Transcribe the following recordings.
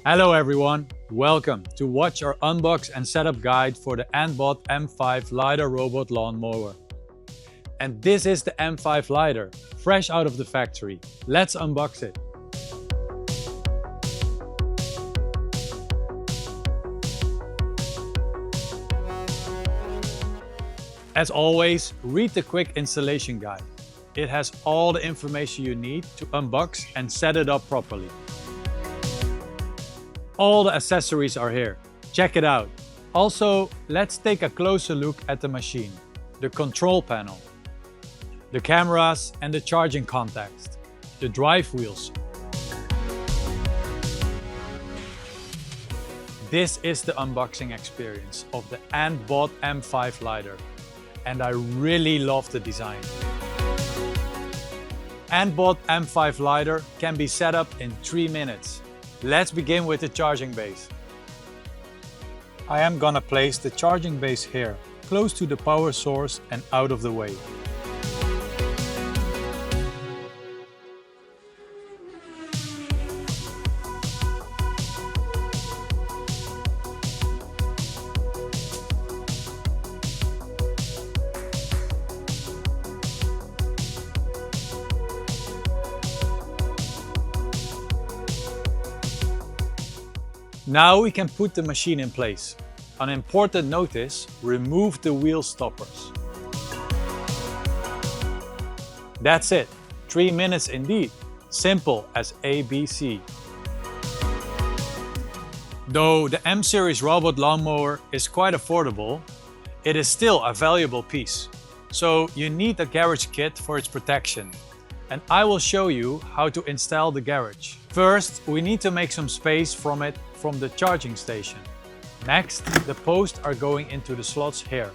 Hello everyone, welcome to watch our unbox and setup guide for the ANTHBOT M5 LiDAR robot lawnmower. And this is the M5 LiDAR, fresh out of the factory. Let's unbox it. As always, read the quick installation guide. It has all the information you need to unbox and set it up properly. All the accessories are here. Check it out. Also, let's take a closer look at the machine, the control panel, the cameras and the charging contacts, the drive wheels. This is the unboxing experience of the ANTHBOT M5 LiDAR, and I really love the design. ANTHBOT M5 LiDAR can be set up in 3 minutes. Let's begin with the charging base. I am gonna place the charging base here, close to the power source and out of the way. Now we can put the machine in place. An important note is, remove the wheel stoppers. That's it, 3 minutes indeed. Simple as ABC. Though the M series robot lawnmower is quite affordable, it is still a valuable piece. So you need a garage kit for its protection. And I will show you how to install the garage. First, we need to make some space from the charging station. Next, the posts are going into the slots here.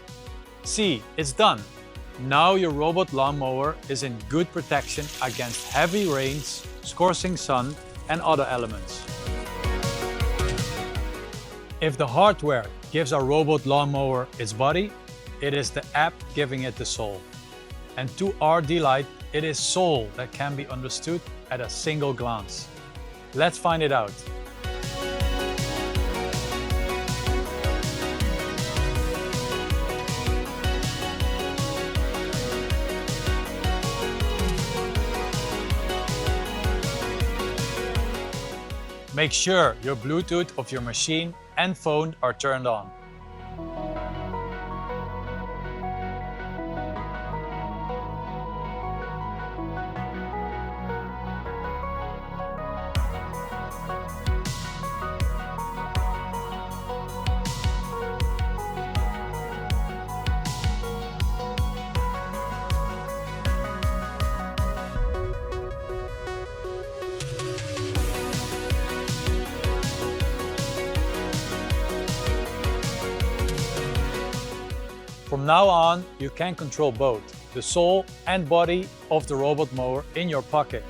See, it's done. Now your robot lawnmower is in good protection against heavy rains, scorching sun and other elements. If the hardware gives our robot lawnmower its body, it is the app giving it the soul. And to our delight, it is soul that can be understood at a single glance. Let's find it out. Make sure your Bluetooth of your machine and phone are turned on. From now on, you can control both the soul and body of the robot mower in your pocket.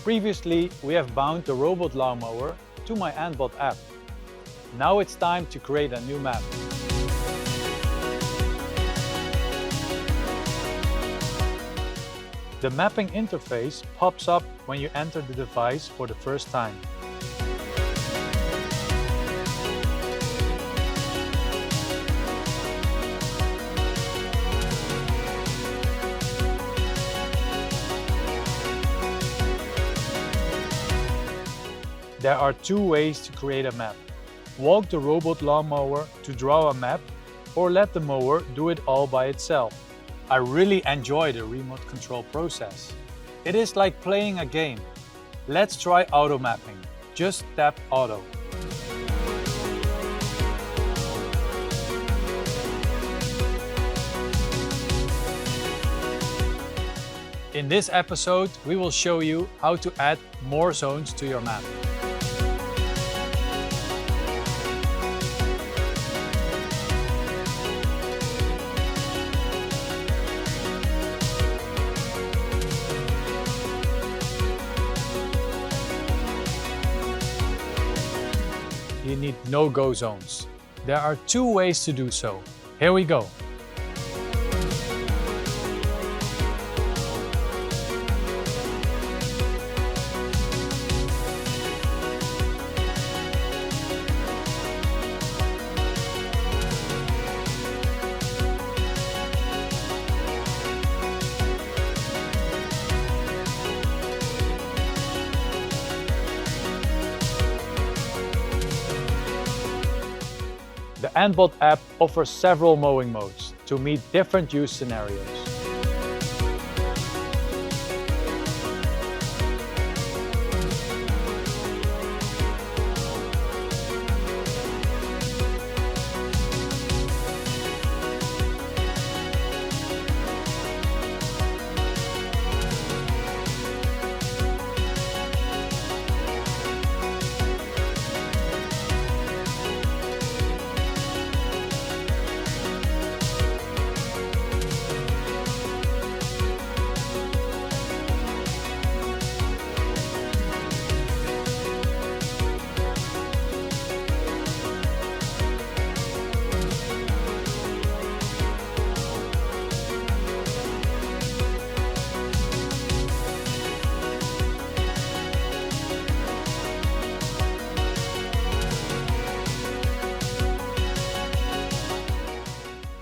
Previously, we have bound the robot lawnmower to my ANTHBOT app. Now it's time to create a new map. The mapping interface pops up when you enter the device for the first time. There are 2 ways to create a map. Walk the robot lawnmower to draw a map, or let the mower do it all by itself. I really enjoy the remote control process. It is like playing a game. Let's try auto mapping. Just tap auto. In this episode, we will show you how to add more zones to your map. You need no-go zones. There are 2 ways to do so. Here we go. ANTHBOT app offers several mowing modes to meet different use scenarios.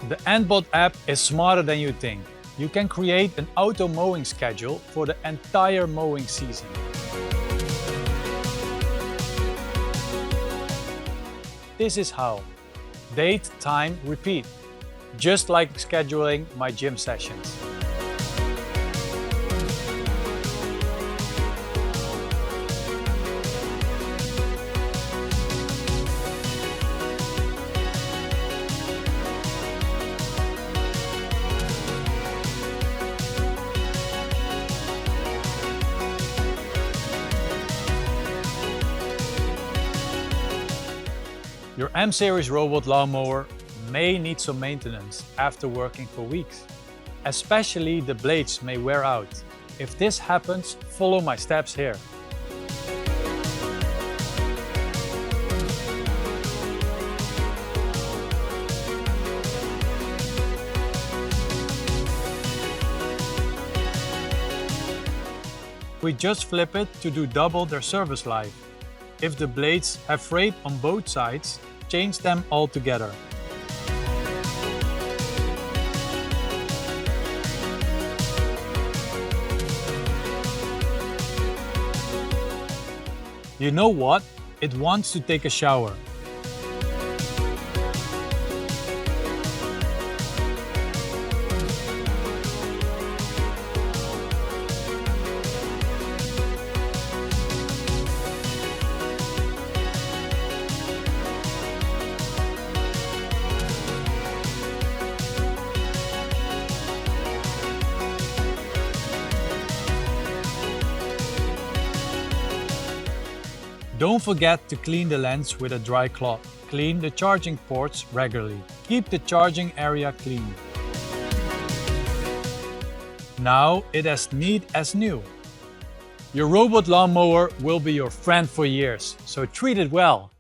The ANTHBOT app is smarter than you think. You can create an auto mowing schedule for the entire mowing season. This is how. Date, time, repeat. Just like scheduling my gym sessions. Your M-Series robot lawnmower may need some maintenance after working for weeks. Especially the blades may wear out. If this happens, follow my steps here. We just flip it to do double their service life. If the blades have frayed on both sides, change them altogether. You know what? It wants to take a shower. Don't forget to clean the lens with a dry cloth. Clean the charging ports regularly. Keep the charging area clean. Now it's as neat as new. Your robot lawnmower will be your friend for years, so treat it well.